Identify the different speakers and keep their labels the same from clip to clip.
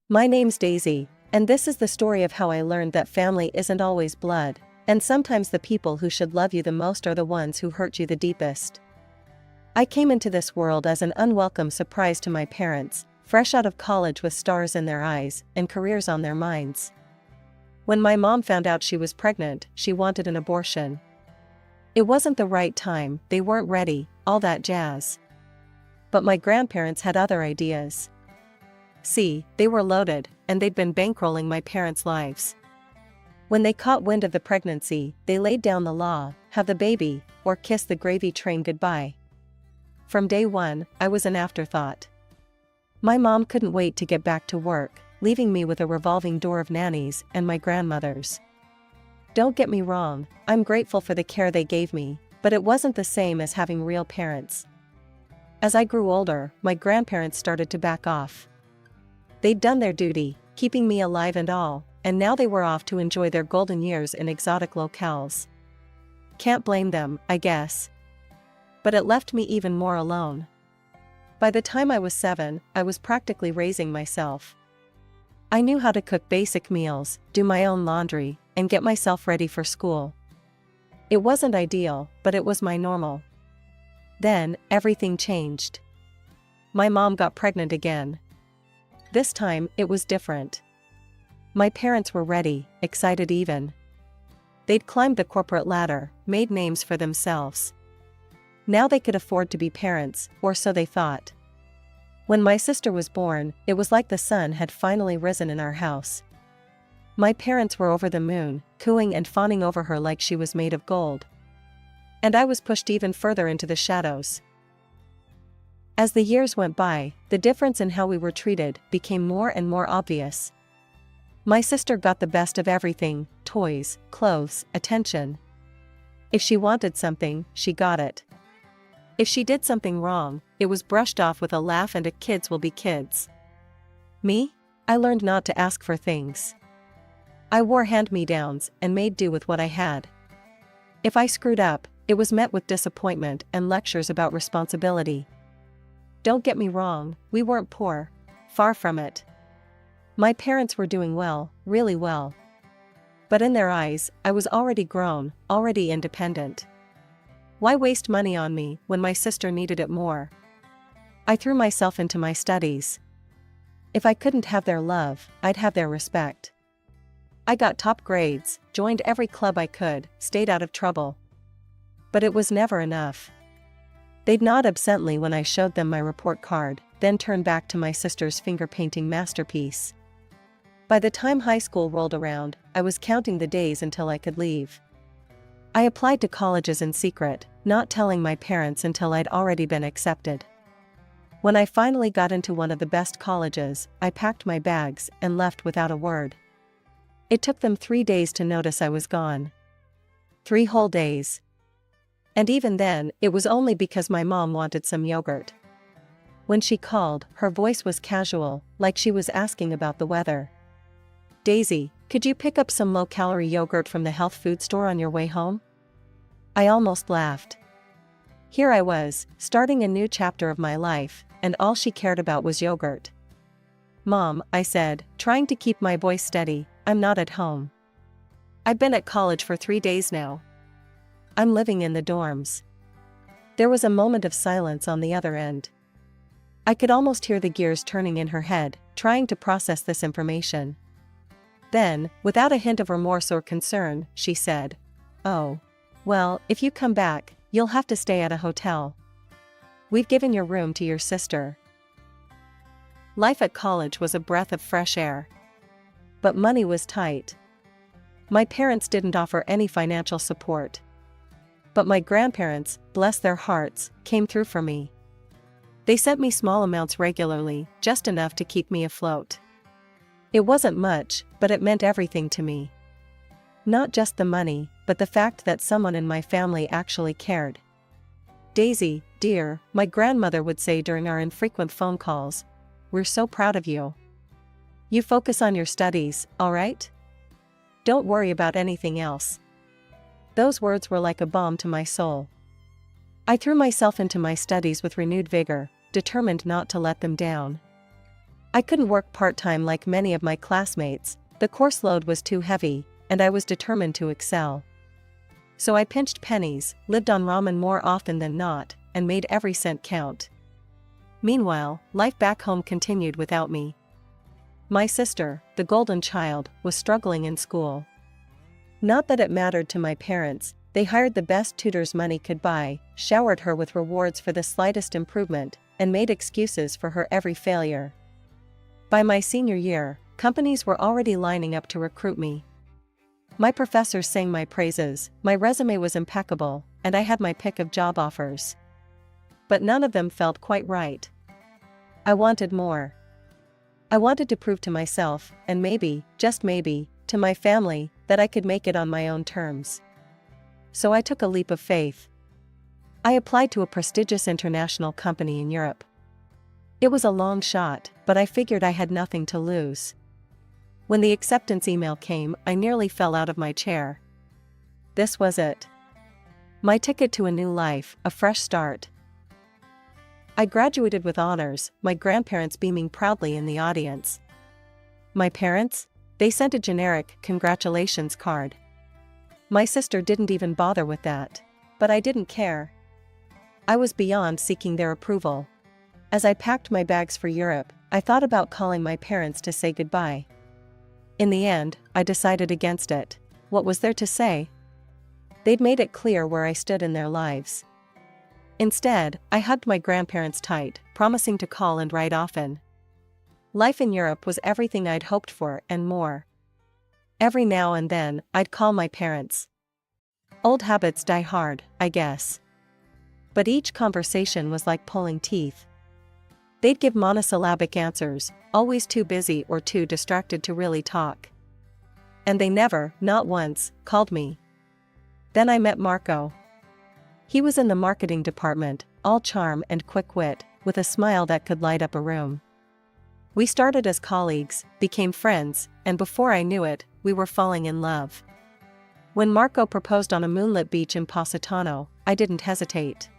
Speaker 1: My name's Daisy, and this is the story of how I learned that family isn't always blood, and sometimes the people who should love you the most are the ones who hurt you the deepest. I came into this world as an unwelcome surprise to my parents, fresh out of college with stars in their eyes and careers on their minds. When my mom found out she was pregnant, she wanted an abortion. It wasn't the right time, they weren't ready, all that jazz. But my grandparents had other ideas. See, they were loaded, and they'd been bankrolling my parents' lives. When they caught wind of the pregnancy, they laid down the law: have the baby, or kiss the gravy train goodbye. From day one, I was an afterthought. My mom couldn't wait to get back to work, leaving me with a revolving door of nannies and my grandmothers. Don't get me wrong, I'm grateful for the care they gave me, but it wasn't the same as having real parents. As I grew older, my grandparents started to back off. They'd done their duty, keeping me alive and all, and now they were off to enjoy their golden years in exotic locales. Can't blame them, I guess. But it left me even more alone. By the time I was 7, I was practically raising myself. I knew how to cook basic meals, do my own laundry, and get myself ready for school. It wasn't ideal, but it was my normal. Then, everything changed. My mom got pregnant again. This time, it was different. My parents were ready, excited even. They'd climbed the corporate ladder, made names for themselves. Now they could afford to be parents, or so they thought. When my sister was born, it was like the sun had finally risen in our house. My parents were over the moon, cooing and fawning over her like she was made of gold. And I was pushed even further into the shadows. As the years went by, the difference in how we were treated became more and more obvious. My sister got the best of everything: toys, clothes, attention. If she wanted something, she got it. If she did something wrong, it was brushed off with a laugh and a kids will be kids. Me? I learned not to ask for things. I wore hand-me-downs and made do with what I had. If I screwed up, it was met with disappointment and lectures about responsibility. Don't get me wrong, we weren't poor. Far from it. My parents were doing well, really well. But in their eyes, I was already grown, already independent. Why waste money on me when my sister needed it more? I threw myself into my studies. If I couldn't have their love, I'd have their respect. I got top grades, joined every club I could, stayed out of trouble. But it was never enough. They'd nod absently when I showed them my report card, then turn back to my sister's finger-painting masterpiece. By the time high school rolled around, I was counting the days until I could leave. I applied to colleges in secret, not telling my parents until I'd already been accepted. When I finally got into one of the best colleges, I packed my bags and left without a word. It took them 3 days to notice I was gone. 3 whole days. And even then, it was only because my mom wanted some yogurt. When she called, her voice was casual, like she was asking about the weather. "Daisy, could you pick up some low-calorie yogurt from the health food store on your way home?" I almost laughed. Here I was, starting a new chapter of my life, and all she cared about was yogurt. "Mom," I said, trying to keep my voice steady, "I'm not at home. I've been at college for 3 days now. I'm living in the dorms." There was a moment of silence on the other end. I could almost hear the gears turning in her head, trying to process this information. Then, without a hint of remorse or concern, she said, "Oh. Well, if you come back, you'll have to stay at a hotel. We've given your room to your sister." Life at college was a breath of fresh air. But money was tight. My parents didn't offer any financial support. But my grandparents, bless their hearts, came through for me. They sent me small amounts regularly, just enough to keep me afloat. It wasn't much, but it meant everything to me. Not just the money, but the fact that someone in my family actually cared. "Daisy, dear," my grandmother would say during our infrequent phone calls, "we're so proud of you. You focus on your studies, all right? Don't worry about anything else." Those words were like a balm to my soul. I threw myself into my studies with renewed vigor, determined not to let them down. I couldn't work part-time like many of my classmates, the course load was too heavy, and I was determined to excel. So I pinched pennies, lived on ramen more often than not, and made every cent count. Meanwhile, life back home continued without me. My sister, the golden child, was struggling in school. Not that it mattered to my parents, they hired the best tutors money could buy, showered her with rewards for the slightest improvement, and made excuses for her every failure. By my senior year, companies were already lining up to recruit me. My professors sang my praises, my resume was impeccable, and I had my pick of job offers. But none of them felt quite right. I wanted more. I wanted to prove to myself, and maybe, just maybe, to my family, that I could make it on my own terms. So I took a leap of faith. I applied to a prestigious international company in Europe. It was a long shot, but I figured I had nothing to lose. When the acceptance email came, I nearly fell out of my chair. This was it. My ticket to a new life, a fresh start. I graduated with honors, my grandparents beaming proudly in the audience. My parents? They sent a generic congratulations card. My sister didn't even bother with that. But I didn't care. I was beyond seeking their approval. As I packed my bags for Europe, I thought about calling my parents to say goodbye. In the end, I decided against it. What was there to say? They'd made it clear where I stood in their lives. Instead, I hugged my grandparents tight, promising to call and write often. Life in Europe was everything I'd hoped for and more. Every now and then, I'd call my parents. Old habits die hard, I guess. But each conversation was like pulling teeth. They'd give monosyllabic answers, always too busy or too distracted to really talk. And they never, not once, called me. Then I met Marco. He was in the marketing department, all charm and quick wit, with a smile that could light up a room. We started as colleagues, became friends, and before I knew it, we were falling in love. When Marco proposed on a moonlit beach in Positano, I didn't hesitate.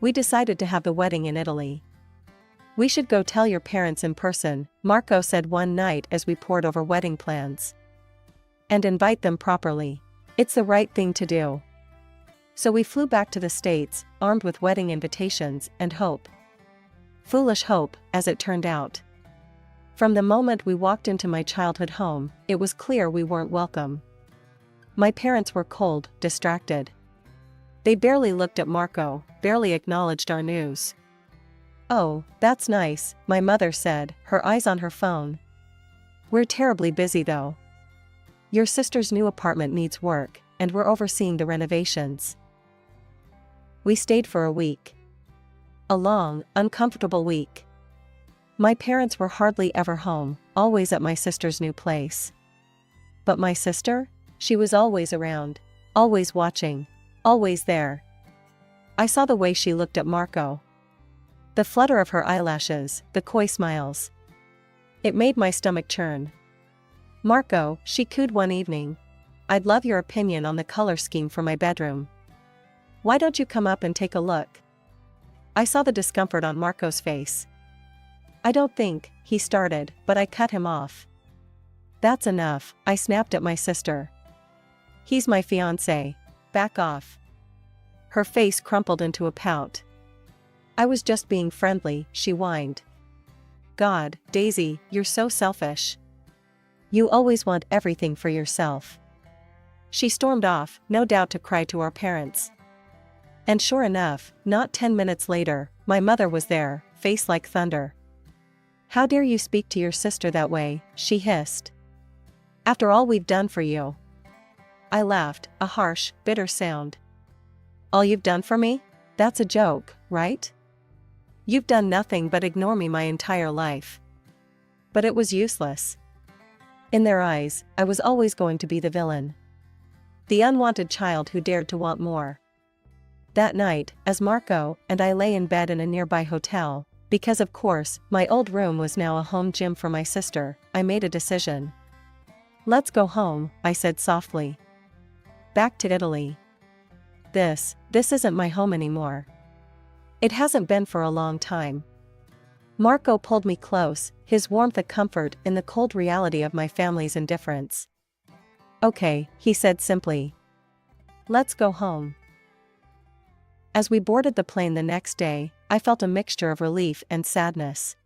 Speaker 1: We decided to have the wedding in Italy. We should go tell your parents in person, Marco said one night as we pored over wedding plans. And invite them properly. It's the right thing to do. So we flew back to the States, armed with wedding invitations and hope. Foolish hope, as it turned out. From the moment we walked into my childhood home, it was clear we weren't welcome. My parents were cold, distracted. They barely looked at Marco, barely acknowledged our news. "Oh, that's nice," my mother said, her eyes on her phone. "We're terribly busy though. Your sister's new apartment needs work, and we're overseeing the renovations." We stayed for a week. A long, uncomfortable week. My parents were hardly ever home, always at my sister's new place. But my sister? She was always around, always watching, always there. I saw the way she looked at Marco. The flutter of her eyelashes, the coy smiles. It made my stomach churn. "Marco," she cooed one evening, "I'd love your opinion on the color scheme for my bedroom. Why don't you come up and take a look?" I saw the discomfort on Marco's face. "I don't think," he started, but I cut him off. "That's enough," I snapped at my sister. "He's my fiancé. Back off." Her face crumpled into a pout. "I was just being friendly," she whined. "God, Daisy, you're so selfish. You always want everything for yourself." She stormed off, no doubt to cry to our parents. And sure enough, not 10 minutes later, my mother was there, face like thunder. "How dare you speak to your sister that way," she hissed. "After all we've done for you." I laughed, a harsh, bitter sound. "All you've done for me? That's a joke, right? You've done nothing but ignore me my entire life." But it was useless. In their eyes, I was always going to be the villain. The unwanted child who dared to want more. That night, as Marco and I lay in bed in a nearby hotel, because of course, my old room was now a home gym for my sister, I made a decision. "Let's go home," I said softly. "Back to Italy. This isn't my home anymore. It hasn't been for a long time. Marco pulled me close, his warmth a comfort in the cold reality of my family's indifference. "Okay," he said simply. "Let's go home." As we boarded the plane the next day, I felt a mixture of relief and sadness.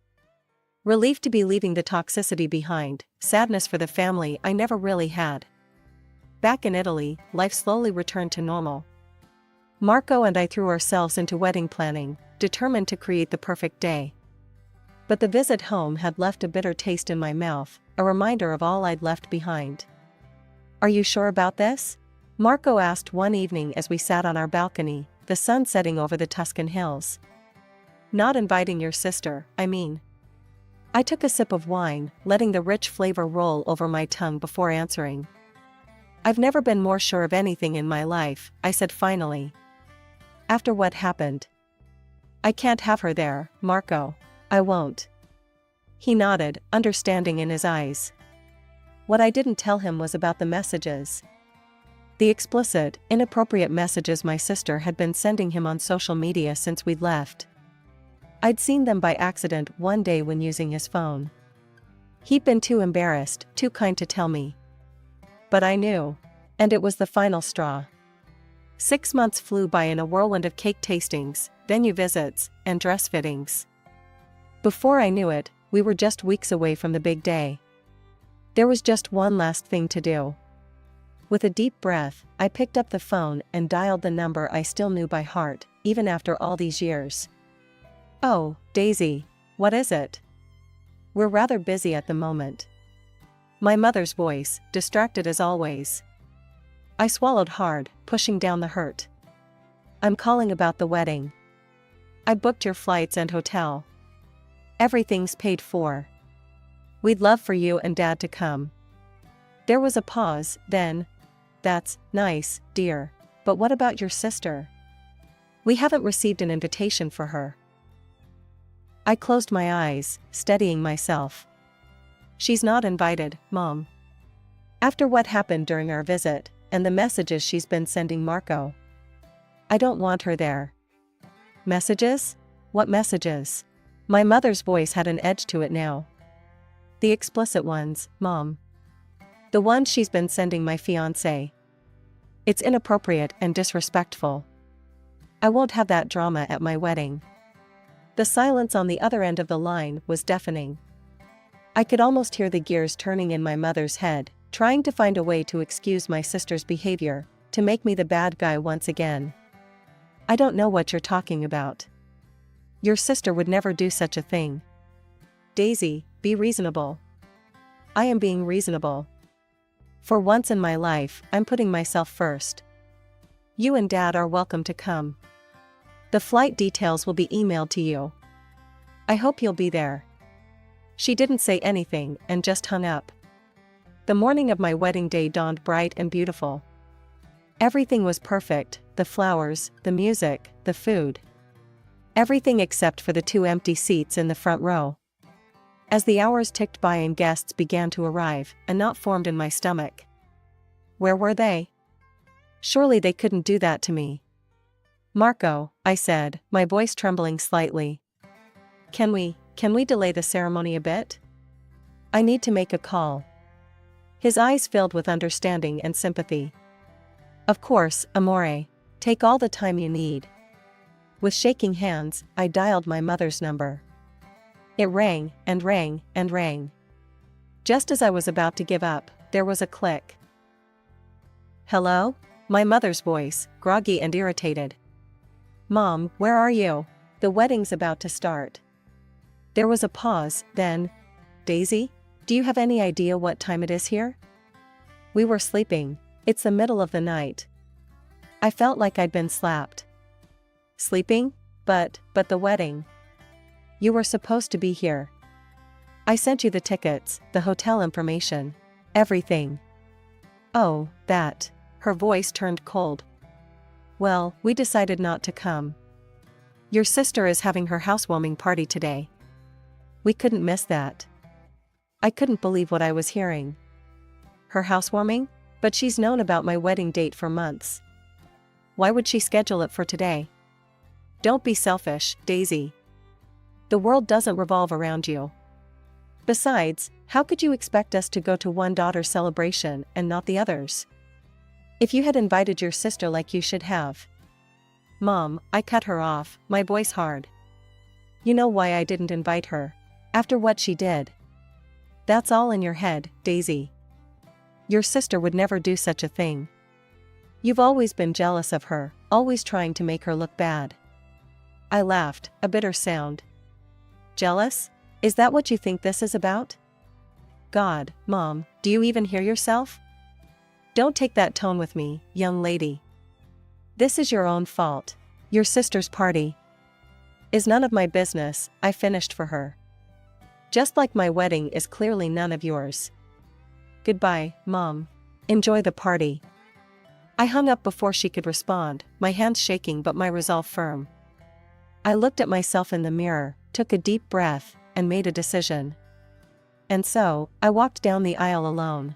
Speaker 1: Relief to be leaving the toxicity behind, sadness for the family I never really had. Back in Italy, life slowly returned to normal. Marco and I threw ourselves into wedding planning, determined to create the perfect day. But the visit home had left a bitter taste in my mouth, a reminder of all I'd left behind. "Are you sure about this?" Marco asked one evening as we sat on our balcony, the sun setting over the Tuscan hills. "Not inviting your sister, I mean." I took a sip of wine, letting the rich flavor roll over my tongue before answering. "I've never been more sure of anything in my life," I said finally. "After what happened. I can't have her there, Marco. I won't." He nodded, understanding in his eyes. What I didn't tell him was about the messages. The explicit, inappropriate messages my sister had been sending him on social media since we'd left. I'd seen them by accident one day when using his phone. He'd been too embarrassed, too kind to tell me. But I knew. And it was the final straw. 6 months flew by in a whirlwind of cake tastings, venue visits, and dress fittings. Before I knew it, we were just weeks away from the big day. There was just one last thing to do. With a deep breath, I picked up the phone and dialed the number I still knew by heart, even after all these years. "Oh, Daisy. What is it?" "We're rather busy at the moment." My mother's voice, distracted as always. I swallowed hard, pushing down the hurt. "I'm calling about the wedding. I booked your flights and hotel. Everything's paid for. We'd love for you and Dad to come." There was a pause, then, "That's nice, dear. But what about your sister? We haven't received an invitation for her." I closed my eyes, steadying myself. "She's not invited, Mom. After what happened during our visit, and the messages she's been sending Marco. I don't want her there." "Messages? What messages?" My mother's voice had an edge to it now. "The explicit ones, Mom. The ones she's been sending my fiancé. It's inappropriate and disrespectful. I won't have that drama at my wedding." The silence on the other end of the line was deafening. I could almost hear the gears turning in my mother's head, trying to find a way to excuse my sister's behavior, to make me the bad guy once again. "I don't know what you're talking about. Your sister would never do such a thing. Daisy, be reasonable." "I am being reasonable. For once in my life, I'm putting myself first. You and Dad are welcome to come. The flight details will be emailed to you. I hope you'll be there." She didn't say anything and just hung up. The morning of my wedding day dawned bright and beautiful. Everything was perfect, the flowers, the music, the food. Everything except for the 2 empty seats in the front row. As the hours ticked by and guests began to arrive, a knot formed in my stomach. Where were they? Surely they couldn't do that to me. "Marco," I said, my voice trembling slightly. Can we delay the ceremony a bit? I need to make a call." His eyes filled with understanding and sympathy. "Of course, amore. Take all the time you need." With shaking hands, I dialed my mother's number. It rang, and rang, and rang. Just as I was about to give up, there was a click. "Hello?" My mother's voice, groggy and irritated. "Mom, where are you? The wedding's about to start." There was a pause, then, "Daisy? Do you have any idea what time it is here?" "We were sleeping. It's the middle of the night." I felt like I'd been slapped. "Sleeping? But the wedding. You were supposed to be here. I sent you the tickets, the hotel information, everything." "Oh, that." Her voice turned cold. "Well, we decided not to come. Your sister is having her housewarming party today. We couldn't miss that." I couldn't believe what I was hearing. Her housewarming? But she's known about my wedding date for months. Why would she schedule it for today? Don't be selfish, Daisy. The world doesn't revolve around you. Besides, how could you expect us to go to one daughter's celebration and not the others? If you had invited your sister like you should have. Mom, I cut her off, my voice hard. You know why I didn't invite her? After what she did. That's all in your head, Daisy. Your sister would never do such a thing. You've always been jealous of her, always trying to make her look bad. I laughed, a bitter sound. Jealous? Is that what you think this is about? God, Mom, do you even hear yourself? Don't take that tone with me, young lady. This is your own fault. Your sister's party is none of my business, I finished for her. Just like my wedding is clearly none of yours. Goodbye, Mom. Enjoy the party. I hung up before she could respond, my hands shaking but my resolve firm. I looked at myself in the mirror, took a deep breath, and made a decision. And so, I walked down the aisle alone.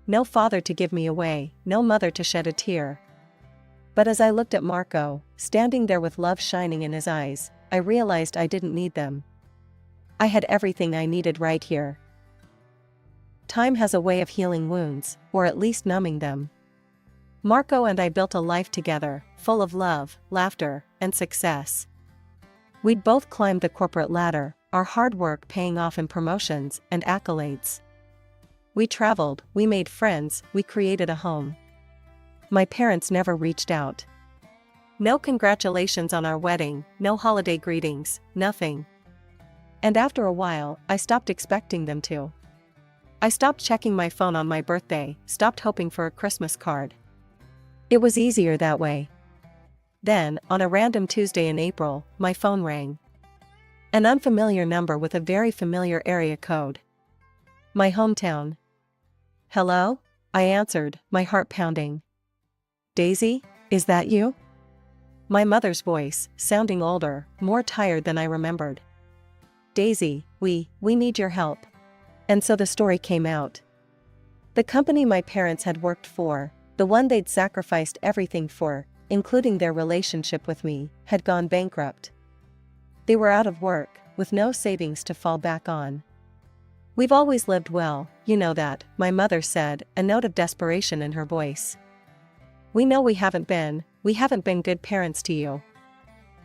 Speaker 1: No father to give me away, no mother to shed a tear. But as I looked at Marco, standing there with love shining in his eyes, I realized I didn't need them. I had everything I needed right here. Time has a way of healing wounds, or at least numbing them. Marco and I built a life together, full of love, laughter, and success. We'd both climbed the corporate ladder, our hard work paying off in promotions and accolades. We traveled, we made friends, we created a home. My parents never reached out. No congratulations on our wedding, no holiday greetings, nothing. And after a while, I stopped expecting them to. I stopped checking my phone on my birthday, stopped hoping for a Christmas card. It was easier that way. Then, on a random Tuesday in April, my phone rang. An unfamiliar number with a very familiar area code. My hometown. Hello? I answered, my heart pounding. Daisy, is that you? My mother's voice, sounding older, more tired than I remembered. Daisy, we need your help. And so the story came out. The company my parents had worked for, the one they'd sacrificed everything for, including their relationship with me, had gone bankrupt. They were out of work, with no savings to fall back on. We've always lived well, you know that, my mother said, a note of desperation in her voice. We know we haven't been good parents to you.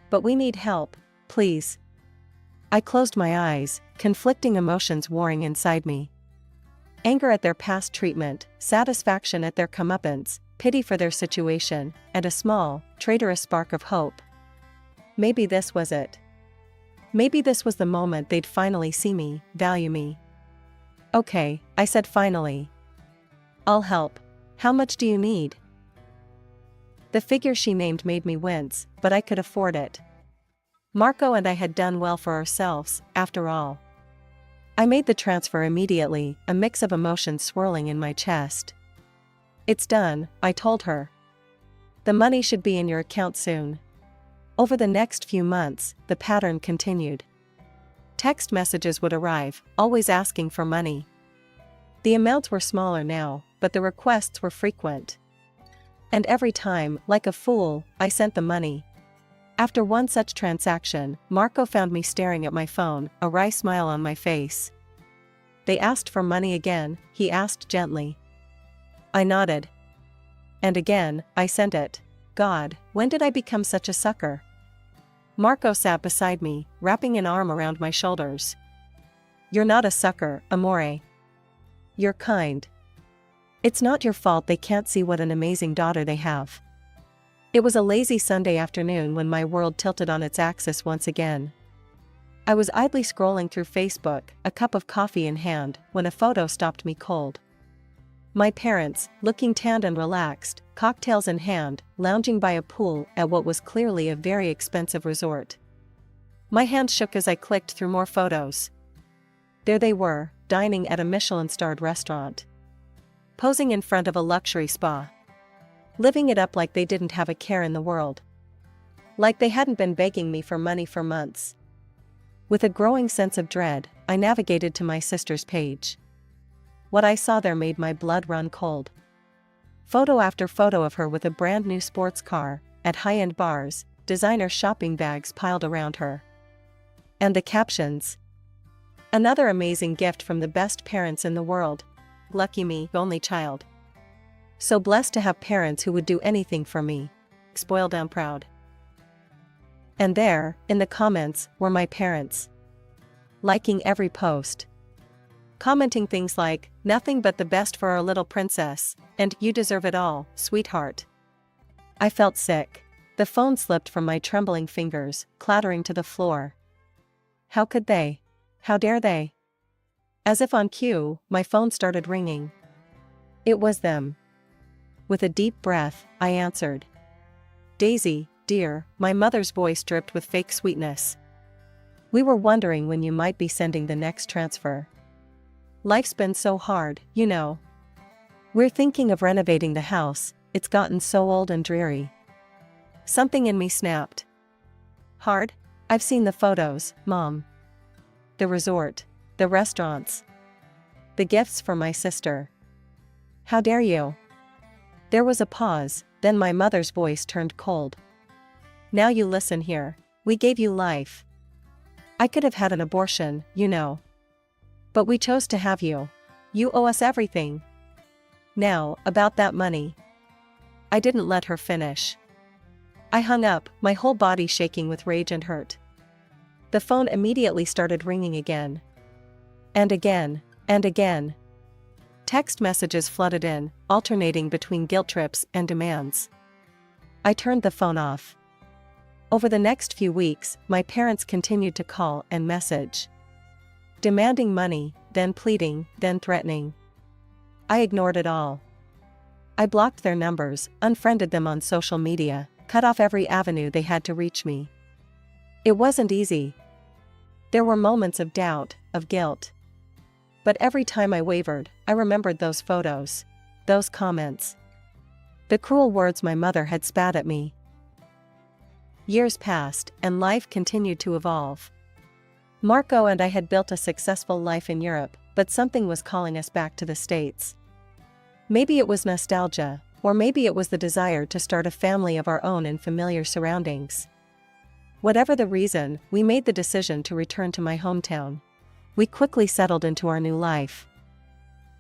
Speaker 1: But we need help, please. I closed my eyes, conflicting emotions warring inside me. Anger at their past treatment, satisfaction at their comeuppance, pity for their situation, and a small, traitorous spark of hope. Maybe this was it. Maybe this was the moment they'd finally see me, value me. Okay, I said finally. I'll help. How much do you need? The figure she named made me wince, but I could afford it. Marco and I had done well for ourselves, after all. I made the transfer immediately, a mix of emotions swirling in my chest. It's done, I told her. The money should be in your account soon. Over the next few months, the pattern continued. Text messages would arrive, always asking for money. The amounts were smaller now, but the requests were frequent. And every time, like a fool, I sent the money. After one such transaction, Marco found me staring at my phone, a wry smile on my face. They asked for money again, he asked gently. I nodded. And again, I sent it. God, when did I become such a sucker? Marco sat beside me, wrapping an arm around my shoulders. You're not a sucker, amore. You're kind. It's not your fault they can't see what an amazing daughter they have. It was a lazy Sunday afternoon when my world tilted on its axis once again. I was idly scrolling through Facebook, a cup of coffee in hand, when a photo stopped me cold. My parents, looking tanned and relaxed, cocktails in hand, lounging by a pool at what was clearly a very expensive resort. My hand shook as I clicked through more photos. There they were, dining at a Michelin-starred restaurant. Posing in front of a luxury spa. Living it up like they didn't have a care in the world. Like they hadn't been begging me for money for months. With a growing sense of dread, I navigated to my sister's page. What I saw there made my blood run cold. Photo after photo of her with a brand new sports car, at high-end bars, designer shopping bags piled around her. And the captions. Another amazing gift from the best parents in the world. Lucky me, only child. So blessed to have parents who would do anything for me. Spoiled and proud. And there, in the comments, were my parents. Liking every post. Commenting things like, nothing but the best for our little princess, and you deserve it all, sweetheart. I felt sick. The phone slipped from my trembling fingers, clattering to the floor. How could they? How dare they? As if on cue, my phone started ringing. It was them. With a deep breath, I answered. Daisy, dear, my mother's voice dripped with fake sweetness. We were wondering when you might be sending the next transfer. Life's been so hard, you know. We're thinking of renovating the house, it's gotten so old and dreary. Something in me snapped. Hard? I've seen the photos, Mom. The resort, the restaurants, the gifts for my sister. How dare you? There was a pause, then my mother's voice turned cold. Now you listen here, we gave you life. I could have had an abortion, you know. But we chose to have you. You owe us everything. Now, about that money. I didn't let her finish. I hung up, my whole body shaking with rage and hurt. The phone immediately started ringing again. And again, and again. Text messages flooded in, alternating between guilt trips and demands. I turned the phone off. Over the next few weeks, my parents continued to call and message. Demanding money, then pleading, then threatening. I ignored it all. I blocked their numbers, unfriended them on social media, cut off every avenue they had to reach me. It wasn't easy. There were moments of doubt, of guilt. But every time I wavered, I remembered those photos, those comments. The cruel words my mother had spat at me. Years passed, and life continued to evolve. Marco and I had built a successful life in Europe, but something was calling us back to the States. Maybe it was nostalgia, or maybe it was the desire to start a family of our own in familiar surroundings. Whatever the reason, we made the decision to return to my hometown. We quickly settled into our new life.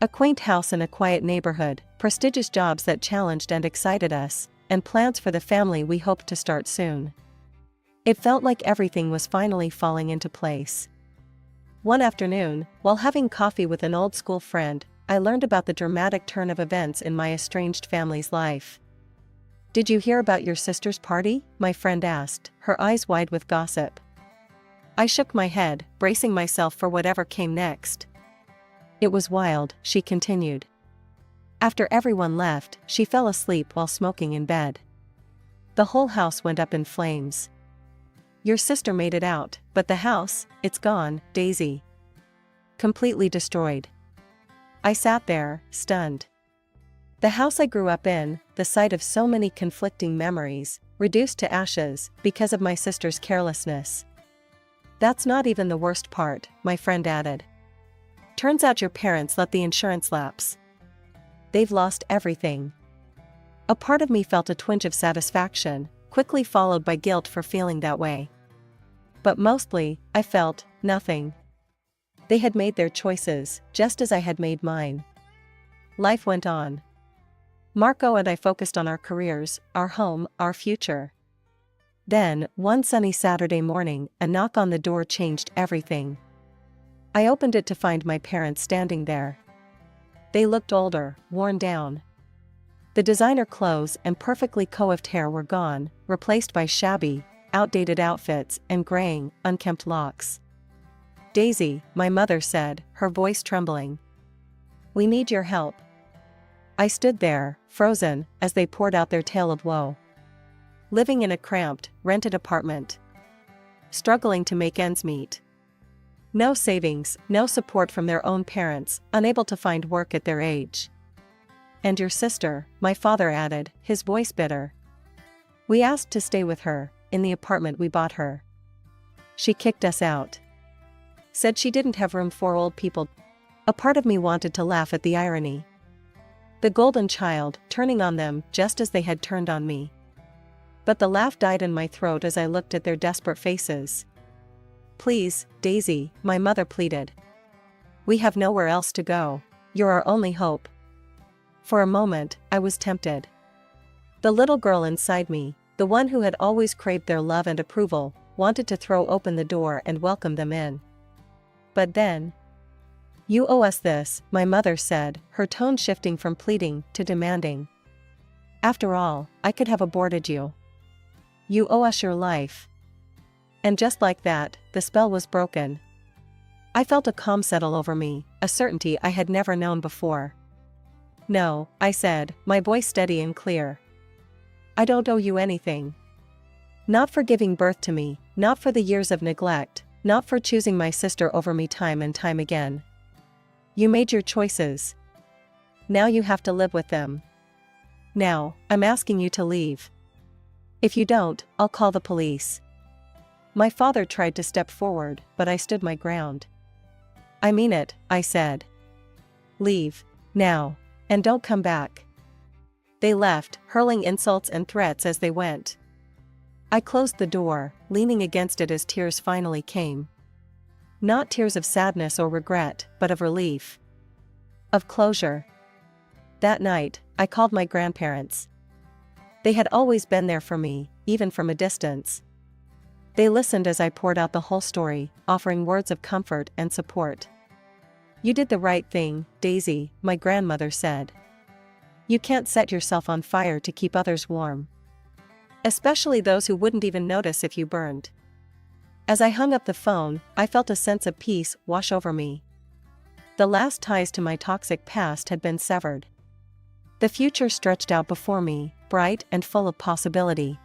Speaker 1: A quaint house in a quiet neighborhood, prestigious jobs that challenged and excited us, and plans for the family we hoped to start soon. It felt like everything was finally falling into place. One afternoon, while having coffee with an old school friend, I learned about the dramatic turn of events in my estranged family's life. Did you hear about your sister's party? My friend asked, her eyes wide with gossip. I shook my head, bracing myself for whatever came next. It was wild, she continued. After everyone left, she fell asleep while smoking in bed. The whole house went up in flames. Your sister made it out, but the house, it's gone, Daisy. Completely destroyed. I sat there, stunned. The house I grew up in, the site of so many conflicting memories, reduced to ashes because of my sister's carelessness. That's not even the worst part, my friend added. Turns out your parents let the insurance lapse. They've lost everything. A part of me felt a twinge of satisfaction, quickly followed by guilt for feeling that way. But mostly, I felt nothing. They had made their choices, just as I had made mine. Life went on. Marco and I focused on our careers, our home, our future. Then, one sunny Saturday morning, a knock on the door changed everything. I opened it to find my parents standing there. They looked older, worn down. The designer clothes and perfectly coiffed hair were gone, replaced by shabby, outdated outfits and graying, unkempt locks. Daisy, my mother said, her voice trembling. We need your help. I stood there, frozen, as they poured out their tale of woe. Living in a cramped, rented apartment. Struggling to make ends meet. No savings, no support from their own parents, unable to find work at their age. And your sister, my father added, his voice bitter. We asked to stay with her, in the apartment we bought her. She kicked us out. Said she didn't have room for old people. A part of me wanted to laugh at the irony. The golden child, turning on them just as they had turned on me. But the laugh died in my throat as I looked at their desperate faces. "Please, Daisy," my mother pleaded. "We have nowhere else to go. You're our only hope." For a moment, I was tempted. The little girl inside me, the one who had always craved their love and approval, wanted to throw open the door and welcome them in. But then, "You owe us this," my mother said, her tone shifting from pleading to demanding. "After all, I could have aborted you. You owe us your life." And just like that, the spell was broken. I felt a calm settle over me, a certainty I had never known before. "No," I said, my voice steady and clear. "I don't owe you anything. Not for giving birth to me, not for the years of neglect, not for choosing my sister over me time and time again. You made your choices. Now you have to live with them. Now, I'm asking you to leave. If you don't, I'll call the police." My father tried to step forward, but I stood my ground. "I mean it," I said. "Leave. Now. And don't come back." They left, hurling insults and threats as they went. I closed the door, leaning against it as tears finally came. Not tears of sadness or regret, but of relief. Of closure. That night, I called my grandparents. They had always been there for me, even from a distance. They listened as I poured out the whole story, offering words of comfort and support. "You did the right thing, Daisy," my grandmother said. "You can't set yourself on fire to keep others warm. Especially those who wouldn't even notice if you burned." As I hung up the phone, I felt a sense of peace wash over me. The last ties to my toxic past had been severed. The future stretched out before me, bright and full of possibility.